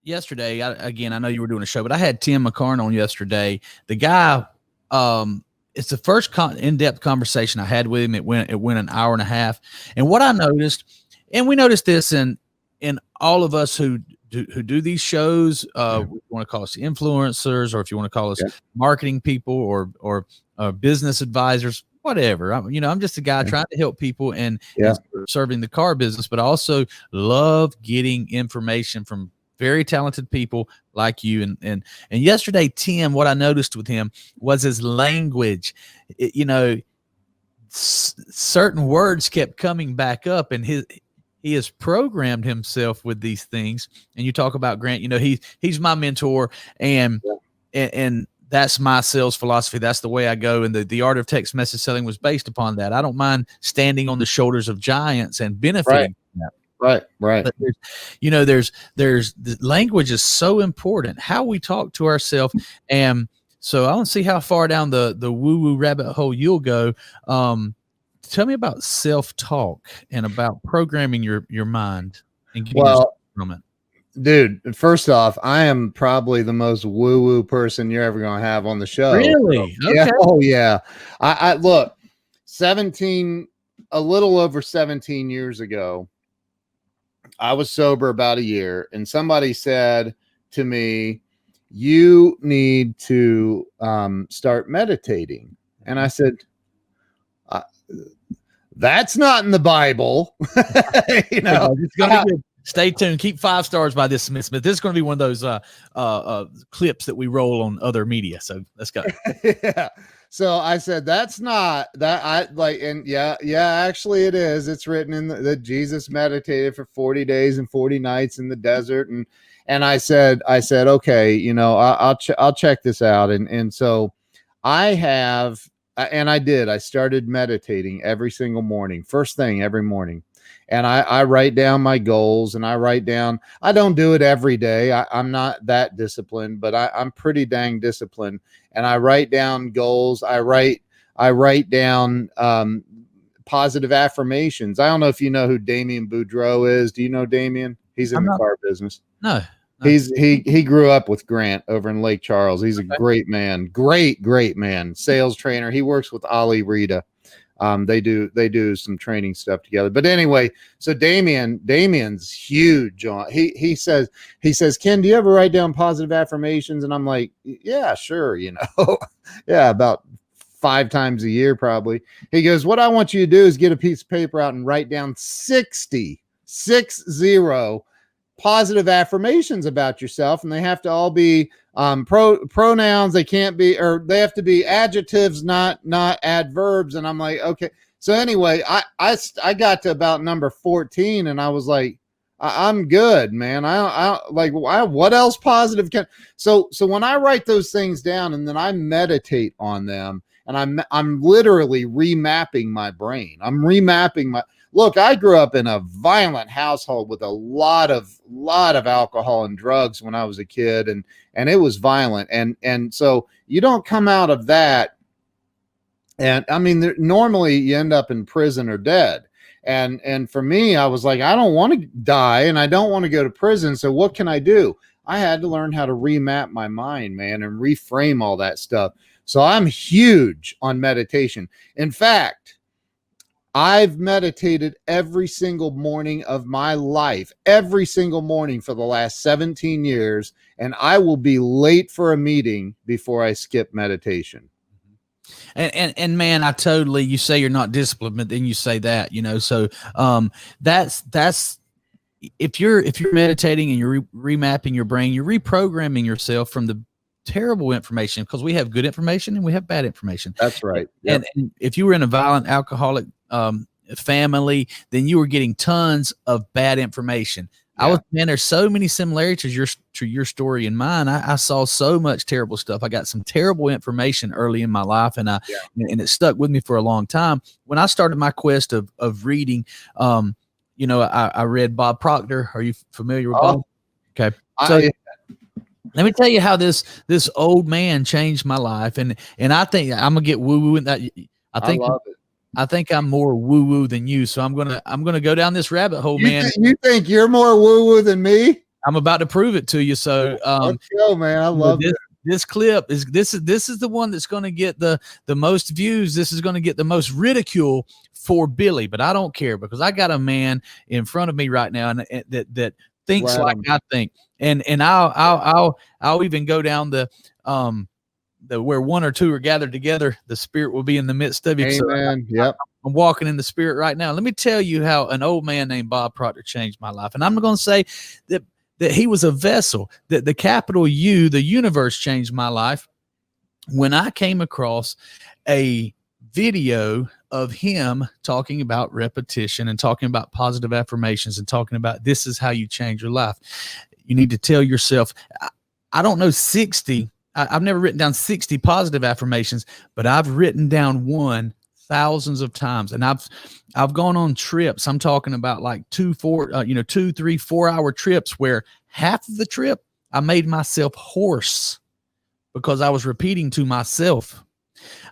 yesterday, I know you were doing a show, but I had Tim McCarn on yesterday. The guy, it's the first in-depth conversation I had with him. It went an hour and a half. And what I noticed, and we noticed this in all of us who do these shows, if you want to call us influencers, or if you want to call us marketing people or business advisors, whatever. I'm just a guy trying to help people and serving the car business, but I also love getting information from very talented people like you. And yesterday, Tim, what I noticed with him was his language. Certain words kept coming back up, and he has programmed himself with these things. And you talk about Grant, he's my mentor, and that's my sales philosophy. That's the way I go. And the art of text message selling was based upon that. I don't mind standing on the shoulders of giants and benefiting from that. Right. But there's the language is so important, how we talk to ourselves. And so I don't see how far down the woo-woo rabbit hole you'll go. Tell me about self-talk and about programming your mind and getting from it. Dude, first off, I am probably the most woo-woo person you're ever going to have on the show. Really? Okay. Yeah. Oh, yeah. I look, a little over 17 years ago, I was sober about a year, and somebody said to me, you need to start meditating. And I said, that's not in the Bible. It's gonna be good. Stay tuned. Keep 5 stars by this Smith. This is going to be one of those clips that we roll on other media. So let's go. Yeah. So I said, that's not that I like, and actually it is. It's written in that Jesus meditated for 40 days and 40 nights in the desert. And I said, okay, I'll check this out. And so I have, and I did, I started meditating every single morning, first thing every morning. And I write down my goals, and I don't do it every day. I'm not that disciplined, but I'm pretty dang disciplined. And I write down goals. I write down positive affirmations. I don't know if you know who Damien Boudreau is. Do you know Damien? He's in the car business. No. He grew up with Grant over in Lake Charles. He's a great man, great man, sales trainer. He works with Ali Rita. They do some training stuff together. But anyway, so Damien's huge on. He says, Ken, do you ever write down positive affirmations? And I'm like, yeah, sure, yeah, about 5 times a year probably. He goes, what I want you to do is get a piece of paper out and write down 60 positive affirmations about yourself, and they have to all be pronouns. They can't be, or they have to be adjectives, not adverbs. And I'm like, okay. So anyway, I got to about number 14, and I was like, I'm good, man. What else positive can? So when I write those things down and then I meditate on them, and I'm literally remapping my brain. I'm remapping my. Look, I grew up in a violent household with a lot of alcohol and drugs when I was a kid, and it was violent. And so you don't come out of that. And I mean, normally you end up in prison or dead. And for me, I was like, I don't want to die and I don't want to go to prison. So what can I do? I had to learn how to remap my mind, man, and reframe all that stuff. So I'm huge on meditation. In fact, I've meditated every single morning of my life, every single morning for the last 17 years, and I will be late for a meeting before I skip meditation. And man, you say you're not disciplined, but then you say that, so that's if you're meditating and you're remapping your brain, you're reprogramming yourself from the terrible information, because we have good information and we have bad information. That's right. Yep. And if you were in a violent alcoholic family, then you were getting tons of bad information. Yeah. There's so many similarities to your story and mine. I saw so much terrible stuff. I got some terrible information early in my life, and and it stuck with me for a long time. When I started my quest of reading, I read Bob Proctor. Are you familiar with Bob? Okay. So let me tell you how this old man changed my life, and I think I'm gonna get woo woo in that. I love it. I think I'm more woo woo than you, so I'm gonna go down this rabbit hole, man. You think you're more woo woo than me? I'm about to prove it to you. So, let's go, man. I love this. This clip is this is the one that's going to get the most views. This is going to get the most ridicule for Billy, but I don't care because I got a man in front of me right now and that thinks like I think. And I'll even go down the where one or two are gathered together, the Spirit will be in the midst of you. Amen. So I'm walking in the Spirit right now. Let me tell you how an old man named Bob Proctor changed my life. And I'm going to say that he was a vessel, that the capital U, the universe, changed my life when I came across a video of him talking about repetition and talking about positive affirmations and talking about this is how you change your life. You need to tell yourself, I don't know 60, I've never written down 60 positive affirmations, but I've written down one thousands of times. And I've gone on trips. I'm talking about like 2, 3, 4 hour trips where half of the trip I made myself hoarse because I was repeating to myself.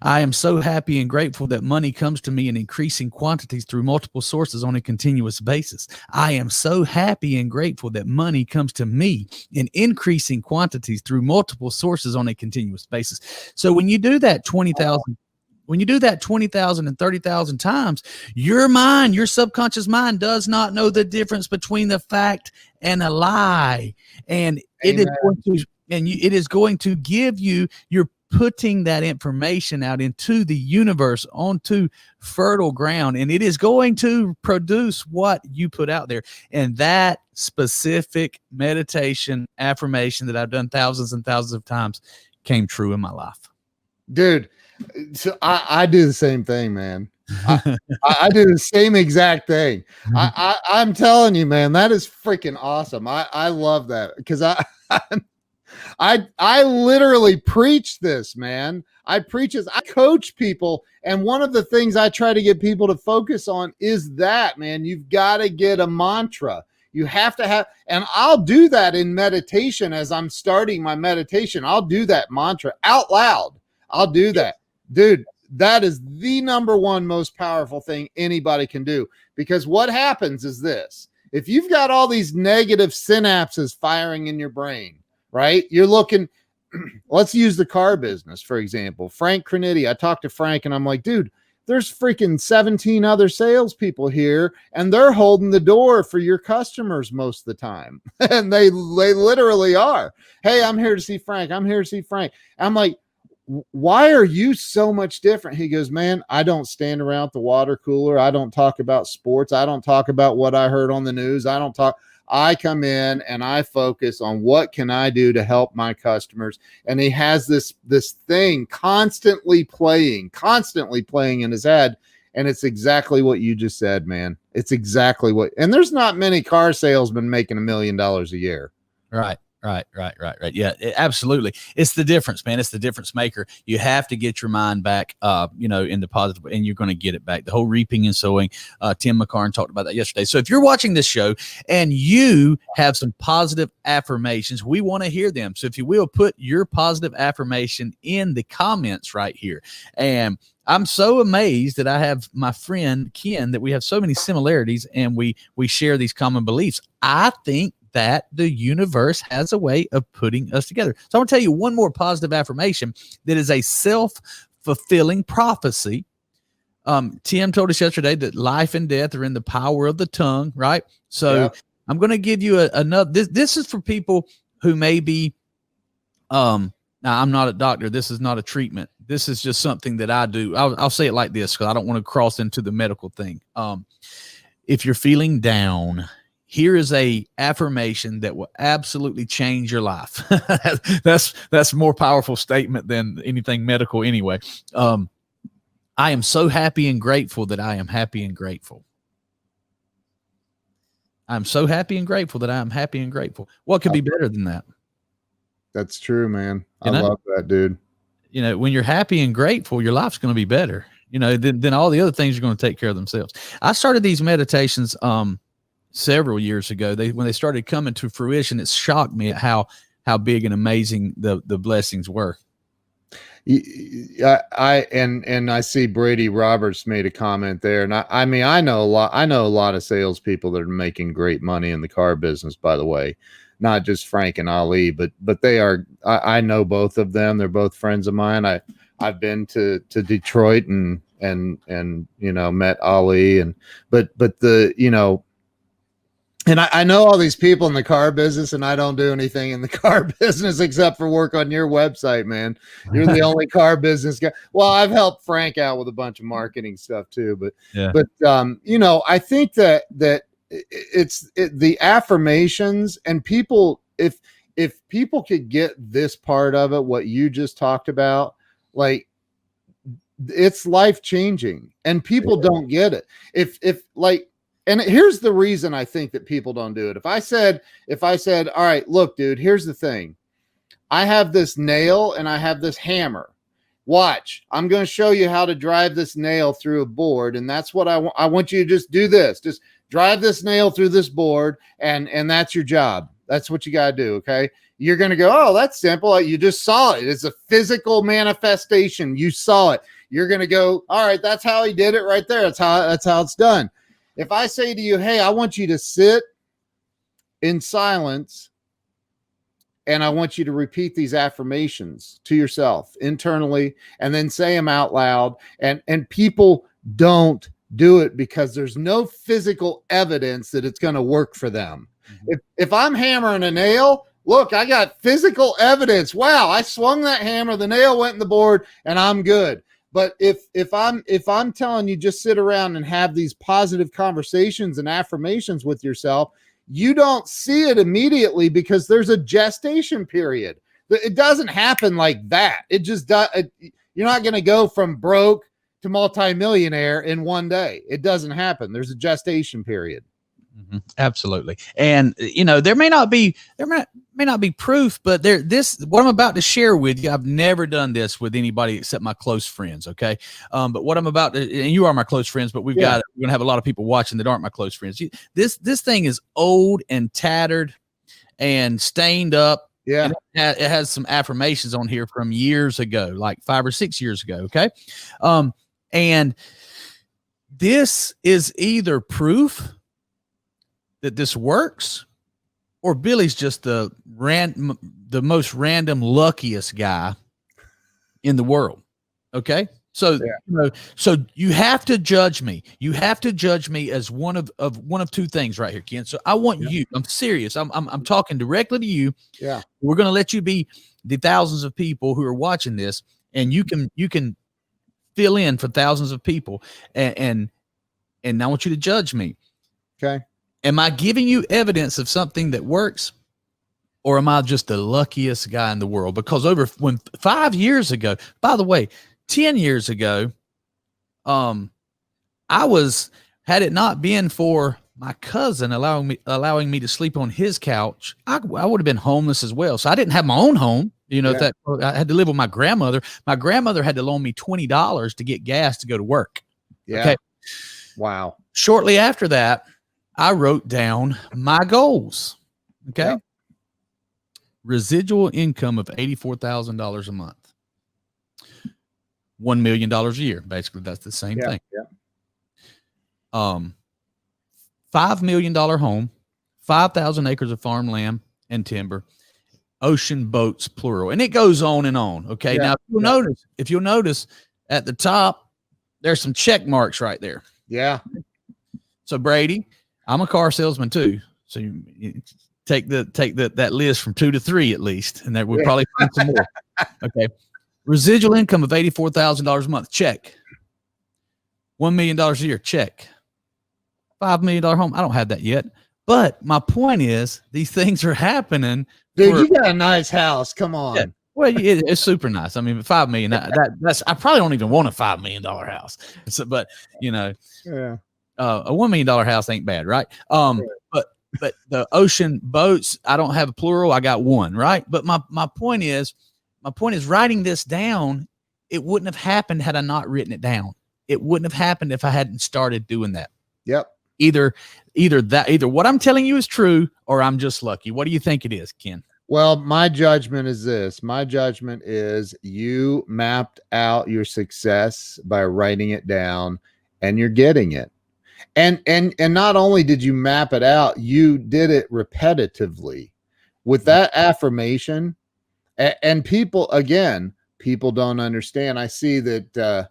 I am so happy and grateful that money comes to me in increasing quantities through multiple sources on a continuous basis. I am so happy and grateful that money comes to me in increasing quantities through multiple sources on a continuous basis. So when you do that 20,000 and 30,000 times, your mind, your subconscious mind does not know the difference between the fact and a lie. And it is going to give you, you're putting that information out into the universe, onto fertile ground, and it is going to produce what you put out there. And that specific meditation affirmation that I've done thousands and thousands of times came true in my life. Dude, so I do the same thing, man. I do the same exact thing. I'm telling you, man, that is freaking awesome. I love that because I literally preach this, man. I preach this. I coach people, and one of the things I try to get people to focus on is that, man, you've got to get a mantra. You have to have, and I'll do that in meditation as I'm starting my meditation. I'll do that mantra out loud. I'll do that. Dude, that is the number one most powerful thing anybody can do, because what happens is this: if you've got all these negative synapses firing in your brain, right? You're looking, let's use the car business, for example. Frank Crinitti, I talked to Frank and I'm like, dude, there's freaking 17 other salespeople here and they're holding the door for your customers most of the time. And they literally are. Hey, I'm here to see Frank. I'm here to see Frank. I'm like, why are you so much different? He goes, man, I don't stand around the water cooler. I don't talk about sports. I don't talk about what I heard on the news. I come in and I focus on what can I do to help my customers. And he has this thing constantly playing in his head. And it's exactly what you just said, man. It's exactly what, and there's not many car salesmen making $1 million a year. Right. Yeah, absolutely. It's the difference, man. It's the difference maker. You have to get your mind back, into positive, and you're going to get it back. The whole reaping and sowing. Tim McCarn talked about that yesterday. So if you're watching this show and you have some positive affirmations, we want to hear them. So if you will, put your positive affirmation in the comments right here. And I'm so amazed that I have my friend Ken, that we have so many similarities and we share these common beliefs. I think that the universe has a way of putting us together. So I'm going to tell you one more positive affirmation that is a self-fulfilling prophecy. Tim told us yesterday that life and death are in the power of the tongue, right? So I'm going to give you another. This is for people who may be, now I'm not a doctor. This is not a treatment. This is just something that I do. I'll say it like this because I don't want to cross into the medical thing. If you're feeling down, here is a affirmation that will absolutely change your life. That's a more powerful statement than anything medical anyway. I am so happy and grateful that I am happy and grateful. I'm so happy and grateful that I am happy and grateful. What could be better than that? That's true, man. I love that, dude. When you're happy and grateful, your life's going to be better. Then all the other things are going to take care of themselves. I started these meditations several years ago. When they started coming to fruition, it shocked me at how big and amazing the blessings were. And I see Brady Roberts made a comment there, and I mean I know a lot of salespeople that are making great money in the car business. By the way, not just Frank and Ali, but they are. I know both of them. They're both friends of mine. I've been to Detroit and met Ali but the and I know all these people in the car business, and I don't do anything in the car business except for work on your website, man. You're the only car business guy. Well, I've helped Frank out with a bunch of marketing stuff too, but I think that it's the affirmations and people. If people could get this part of it, what you just talked about, like it's life changing, and people don't get it. And here's the reason I think that people don't do it. If I said, all right, look, dude, here's the thing. I have this nail and I have this hammer. Watch, I'm going to show you how to drive this nail through a board. And that's what I want. I want you to just do this. Just drive this nail through this board. And that's your job. That's what you got to do. Okay. You're going to go, oh, that's simple. You just saw it. It's a physical manifestation. You saw it. You're going to go, all right, that's how he did it right there. That's how it's done. If I say to you, hey, I want you to sit in silence and I want you to repeat these affirmations to yourself internally and then say them out loud, and people don't do it because there's no physical evidence that it's going to work for them. Mm-hmm. If I'm hammering a nail, look, I got physical evidence. Wow, I swung that hammer, the nail went in the board, and I'm good. But if I'm telling you just sit around and have these positive conversations and affirmations with yourself, you don't see it immediately because there's a gestation period. It doesn't happen like that. It just does. You're not going to go from broke to multimillionaire in one day. It doesn't happen. There's a gestation period. Mm-hmm. Absolutely. And there may not be proof, but what I'm about to share with you, I've never done this with anybody except my close friends. Okay. But what I'm about to, and you are my close friends, but we're going to have a lot of people watching that aren't my close friends. This thing is old and tattered and stained up. Yeah. And it has some affirmations on here from years ago, like 5 or 6 years ago. Okay. And this is either proof that this works, or Billy's just the most random, luckiest guy in the world. Okay. So, so you have to judge me. You have to judge me as one of two things right here, Ken. So I want you, I'm serious. I'm talking directly to you. Yeah. We're going to let you be the thousands of people who are watching this, and you can fill in for thousands of people. And I want you to judge me. Okay. Am I giving you evidence of something that works, or am I just the luckiest guy in the world? Because 5 years ago, by the way, 10 years ago, had it not been for my cousin allowing me to sleep on his couch, I would have been homeless as well. So I didn't have my own home. That I had to live with my grandmother. My grandmother had to loan me $20 to get gas to go to work. Yeah. Okay. Wow. Shortly after that, I wrote down my goals. Okay. Yep. Residual income of $84,000 a month. $1 million a year. Basically, that's the same thing. Yeah. $5 million home, 5,000 acres of farmland and timber, ocean boats, plural. And it goes on and on. Okay. Yeah. Now, if you'll notice at the top, there's some check marks right there. Yeah. So Brady, I'm a car salesman too. So you take that list from 2 to 3 at least, and that we'll probably find some more. Okay. Residual income of $84,000 a month. Check. $1 million a year. Check. $5 million home. I don't have that yet. But my point is, these things are happening. Dude, you got a nice house. Come on. Yeah. Well, it's super nice. I mean, $5 million. That's I probably don't even want a $5 million house. But yeah. A $1 million house ain't bad, right? But the ocean boats, I don't have a plural. I got one, right? But my point is writing this down. It wouldn't have happened had I not written it down. It wouldn't have happened if I hadn't started doing that. Yep. Either what I'm telling you is true, or I'm just lucky. What do you think it is, Ken? Well, my judgment is this. My judgment is you mapped out your success by writing it down and you're getting it. And not only did you map it out, you did it repetitively with that affirmation. And people, again, people don't understand. I see that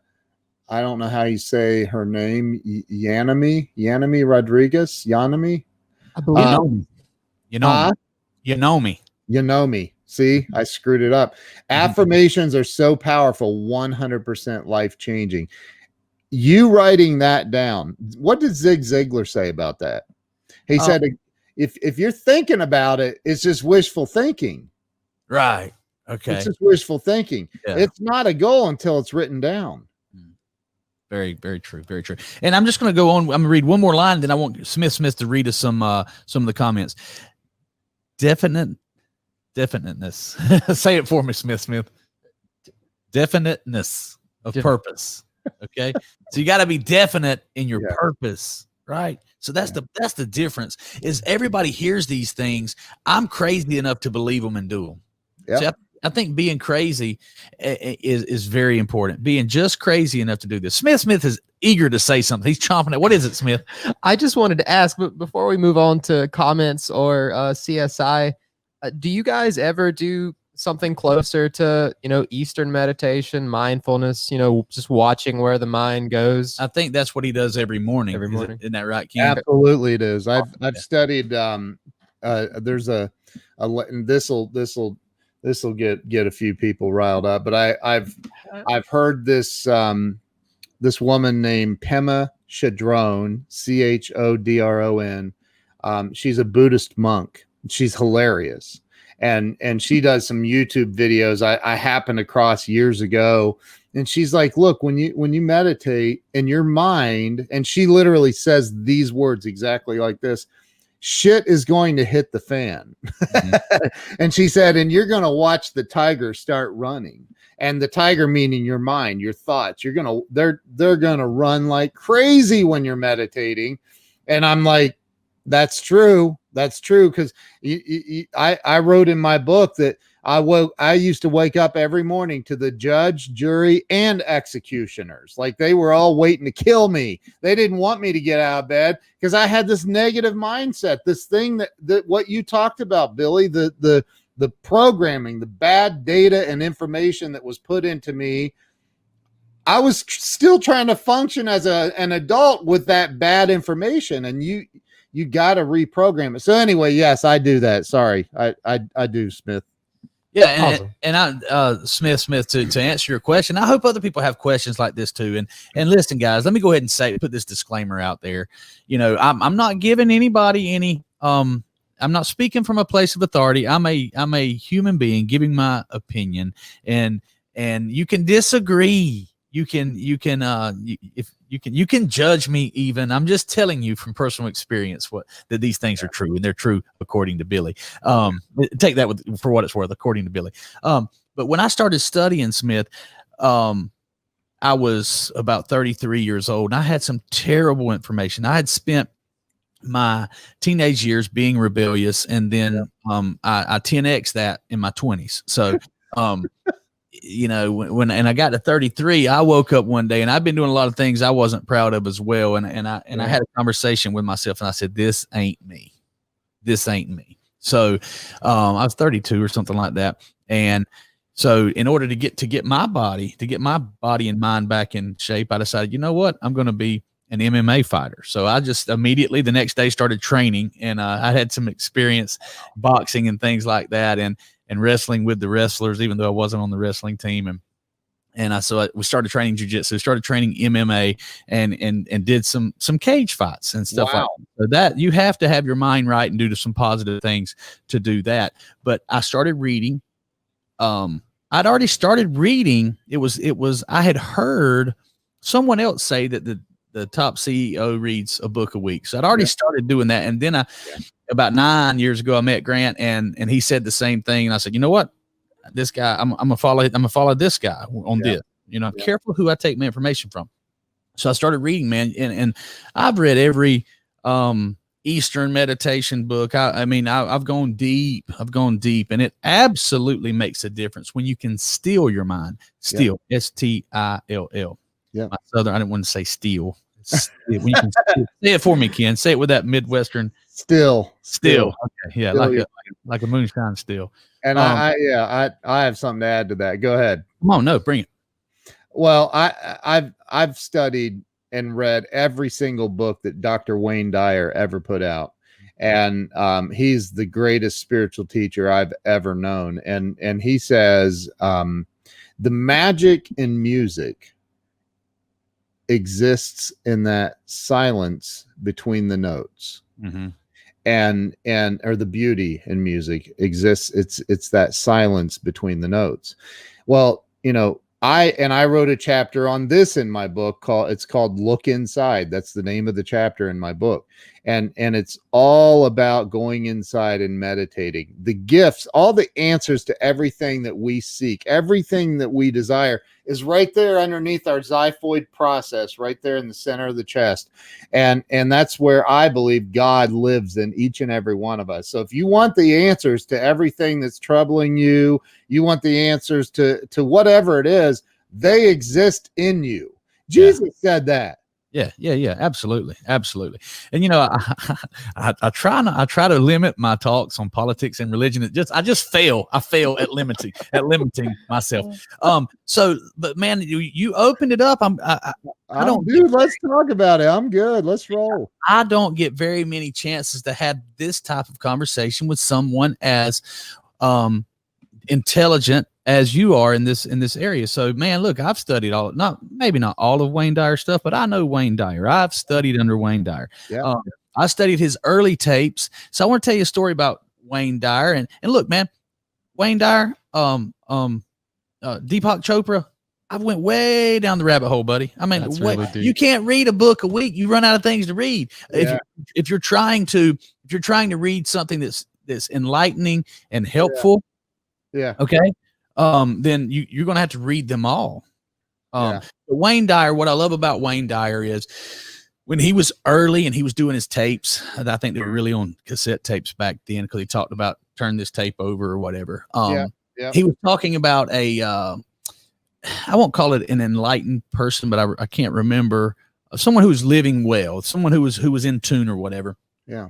I don't know how you say her name, Yanami Rodriguez, Yanami. I believe. You know me. You know me. You know me. See, I screwed it up. Affirmations are so powerful, 100% life changing. You writing that down. What did Zig Ziglar say about that? He said, if you're thinking about it, it's just wishful thinking. Right. Okay. It's just wishful thinking. Yeah. It's not a goal until it's written down. Very, very true. Very true. And I'm just going to go on. I'm going to read one more line, then I want Smith to read us some of the comments. Definiteness. Say it for me, Smith. Definiteness of purpose. Okay. So you got to be definite in your purpose, right? So that's the difference. Is everybody hears these things. I'm crazy enough to believe them and do them. Yeah. So I think being crazy is very important. Being just crazy enough to do this. Smith is eager to say something. He's chomping at. What is it, Smith? I just wanted to ask, but before we move on to comments or CSI, do you guys ever do something closer to, Eastern meditation, mindfulness, just watching where the mind goes? I think that's what he does every morning. Every morning. Isn't that right, Ken? Absolutely, it is. I've studied. There's this will get a few people riled up, but I've heard this this woman named Pema Chodron, Chodron. She's a Buddhist monk. She's hilarious, and she does some YouTube videos I happened across years ago. And she's like, look, when you meditate in your mind, and she literally says these words exactly like this: shit is going to hit the fan. Mm-hmm. And she said, and you're going to watch the tiger start running. And the tiger meaning your mind, your thoughts. They're going to run like crazy when you're meditating. And I'm like, that's true. That's true. Because I wrote in my book that I used to wake up every morning to the judge, jury, and executioners. Like they were all waiting to kill me. They didn't want me to get out of bed because I had this negative mindset, this thing that what you talked about, Billy, the programming, the bad data and information that was put into me. I was still trying to function as an adult with that bad information, and you got to reprogram it. So anyway, yes, I do that. Sorry, I do, Smith. Yeah, and Smith, to answer your question, I hope other people have questions like this too. And listen, guys, let me go ahead and put this disclaimer out there. I'm not giving anybody any. I'm not speaking from a place of authority. I'm a human being giving my opinion, and you can disagree. You can judge me even. I'm just telling you from personal experience that these things are true, and they're true according to Billy. Take that for what it's worth, according to Billy. But when I started studying Smith, I was about 33 years old, and I had some terrible information. I had spent my teenage years being rebellious, and then I 10x that in my 20s. So when I got to 33, I woke up one day, and I've been doing a lot of things I wasn't proud of as well. And I had a conversation with myself, and I said, this ain't me. This ain't me. So I was 32 or something like that. And so in order to get my body and mind back in shape, I decided, you know what? I'm going to be an MMA fighter. So I just immediately the next day started training, and I had some experience boxing and things like that, and wrestling with the wrestlers, even though I wasn't on the wrestling team. So we started training jiu-jitsu, started training MMA, and did some cage fights and stuff like that. So that you have to have your mind right and do some positive things to do that. But I started reading. I'd already started reading. It was I had heard someone else say that the top CEO reads a book a week. So I'd already started doing that. And then about 9 years ago, I met Grant, and he said the same thing. And I said, you know what? This guy, I'm gonna follow this guy on this. I'm careful who I take my information from. So I started reading, man, and I've read every Eastern meditation book. I mean, I've gone deep. And it absolutely makes a difference when you can still your mind. Still, Still. Yeah. My southern, I didn't want to say steal. When you can still, say it for me, Ken. Say it with that Midwestern. Still. Okay. Yeah, Still, like a moonshine still. And I have something to add to that. Go ahead. Come on, no, bring it. Well, I've studied and read every single book that Dr. Wayne Dyer ever put out. And he's the greatest spiritual teacher I've ever known. And he says the magic in music exists in that silence between the notes. Mm-hmm. And or the beauty in music exists. It's that silence between the notes. Well, I wrote a chapter on this in my book called Look Inside. That's the name of the chapter in my book. And it's all about going inside and meditating. The gifts, all the answers to everything that we seek, everything that we desire is right there underneath our xiphoid process, right there in the center of the chest. And that's where I believe God lives in each and every one of us. So if you want the answers to everything that's troubling you, you want the answers to whatever it is, they exist in you. Jesus said that. Yeah, absolutely. And I try to limit my talks on politics and religion. I fail at limiting myself. But man, you opened it up. Dude, let's talk about it. I'm good. Let's roll. I don't get very many chances to have this type of conversation with someone as intelligent as you are in this area. So man, look, I've studied maybe not all of Wayne Dyer stuff, but I know Wayne Dyer. I've studied under Wayne Dyer. Yeah. I studied his early tapes. So I want to tell you a story about Wayne Dyer. And look, man, Wayne Dyer, Deepak Chopra, I went way down the rabbit hole, buddy. I mean, really you can't read a book a week. You run out of things to read. Yeah. If you're trying to read something that's enlightening and helpful. Yeah. Okay. Then you're going to have to read them all. Wayne Dyer, what I love about Wayne Dyer is when he was early and he was doing his tapes, I think they were really on cassette tapes back then because he talked about turn this tape over or whatever. He was talking about I won't call it an enlightened person, but I can't remember someone who was living well, someone who was in tune or whatever. Yeah.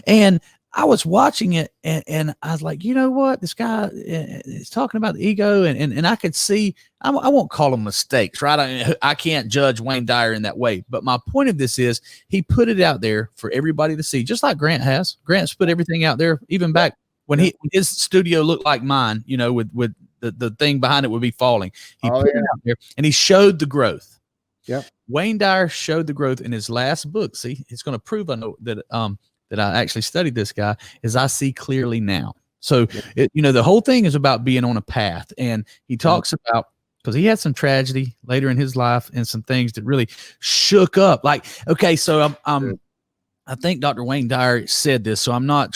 And I was watching it and I was like, you know what? This guy is talking about the ego and I could see, I won't call them mistakes, right? I can't judge Wayne Dyer in that way. But my point of this is he put it out there for everybody to see, just like Grant has. Grant's put everything out there, even back when his studio looked like mine, with the thing behind it would be falling. He put it out there and he showed the growth. Yep. Wayne Dyer showed the growth in his last book. See, it's going to prove I know that I actually studied this guy is I see clearly now. So, the whole thing is about being on a path. And he talks about, because he had some tragedy later in his life and some things that really shook up. Like, okay, so I think Dr. Wayne Dyer said this, so I'm not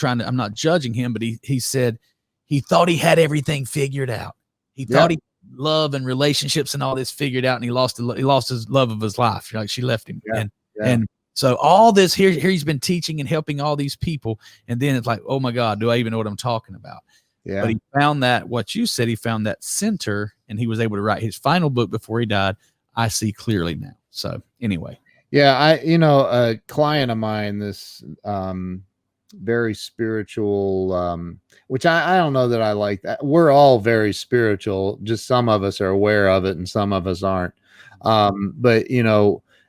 judging him, but he said he thought he had everything figured out. He thought he love and relationships and all this figured out, and he lost his love of his life. Like she left him. And so all this here he's been teaching and helping all these people. And then it's like, oh my God, do I even know what I'm talking about? Yeah. But he found what you said, he found that center and he was able to write his final book before he died. I see clearly now. So anyway. Yeah. A client of mine, this very spiritual, which I don't know that I like that. We're all very spiritual. Just some of us are aware of it and some of us aren't. But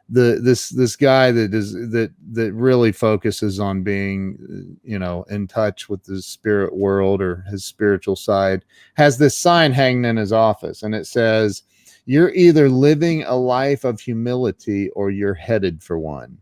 this guy that really focuses on being in touch with the spirit world or his spiritual side has this sign hanging in his office, and it says, "You're either living a life of humility or you're headed for one."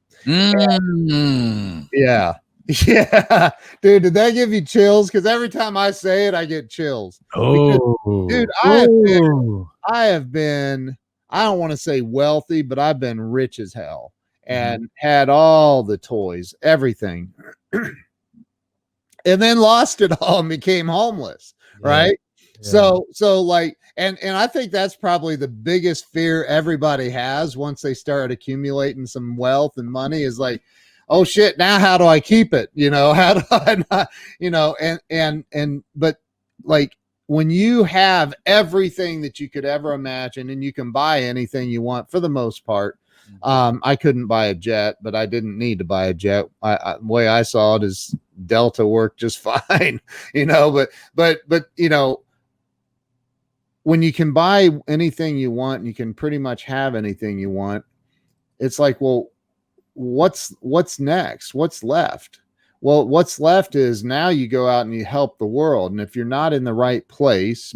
Yeah, dude, did that give you chills? Because every time I say it I get chills. Dude, I have been I don't want to say wealthy, but I've been rich as hell and had all the toys, everything, and then lost it all and became homeless. Right. Yeah. So like, and I think that's probably the biggest fear everybody has once they start accumulating some wealth and money is like, oh shit, now how do I keep it? How do I not, but like when you have everything that you could ever imagine and you can buy anything you want for the most part. I couldn't buy a jet, but I didn't need to buy a jet. The way I saw it is Delta worked just fine, but when you can buy anything you want and you can pretty much have anything you want, it's like, well, what's next? What's left? Well, what's left is now you go out and you help the world. And if you're not in the right place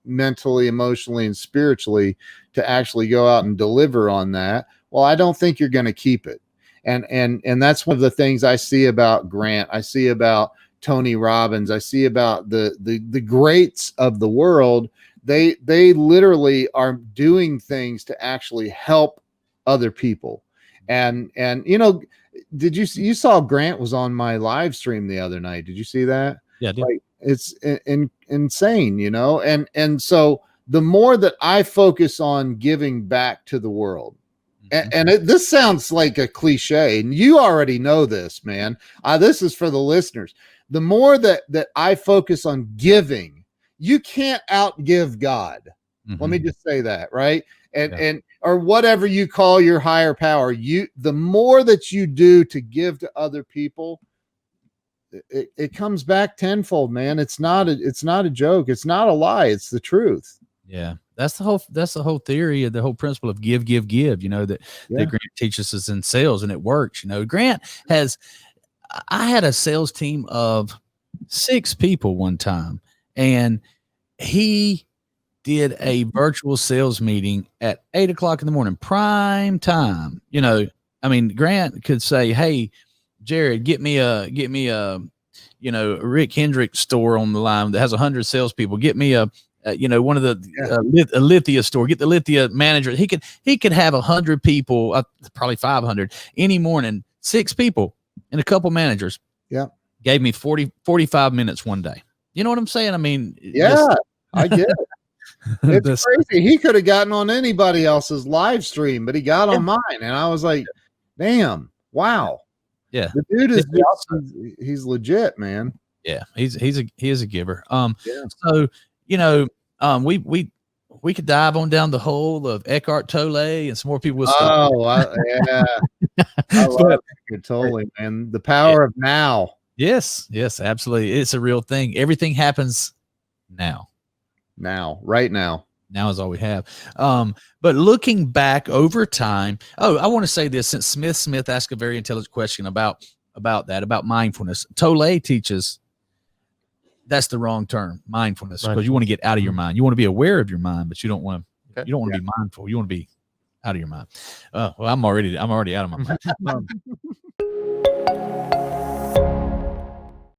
mentally, emotionally, and spiritually to actually go out and deliver on that, well, I don't think you're going to keep it. And that's one of the things I see about Grant. I see about Tony Robbins. I see about the greats of the world. They literally are doing things to actually help other people. And did you saw Grant was on my live stream the other night? Did you see that? Yeah, I did. Like, it's insane, and so the more that I focus on giving back to the world, and this sounds like a cliche, and you already know this, man. This is for the listeners. The more that I focus on giving, you can't outgive God. Let me just say that, right? And or whatever you call your higher power, the more that you do to give to other people, it comes back tenfold, man. It's not a joke. It's not a lie. It's the truth. Yeah. That's the whole theory of the whole principle of give, that Grant teaches us in sales, and it works. Grant I had a sales team of 6 people one time, and he did a virtual sales meeting at 8:00 in the morning, prime time. Grant could say, "Hey, Jared, get me a Rick Hendrick store on the line that has 100 salespeople. Get me one of the a Lithia store. Get the Lithia manager." He could have 100 people, probably 500 any morning. 6 people and a couple managers. Yeah, gave me 45 minutes one day. You know what I'm saying? I get it. It's crazy. He could have gotten on anybody else's live stream, but he got on mine, and I was like, "Damn, wow, yeah, the dude is he's legit, man." Yeah, he is a giver. So we could dive on down the hole of Eckhart Tolle and some more people with stuff. I love Eckhart Tolle, man. The power of now. Yes, absolutely. It's a real thing. Everything happens now. Right now. Now is all we have. But looking back over time, I want to say this, since Smith asked a very intelligent question about mindfulness. Tolle teaches that's the wrong term, mindfulness, because you want to get out of your mind. You want to be aware of your mind, but you don't want to be mindful. You want to be out of your mind. Well, I'm already out of my mind.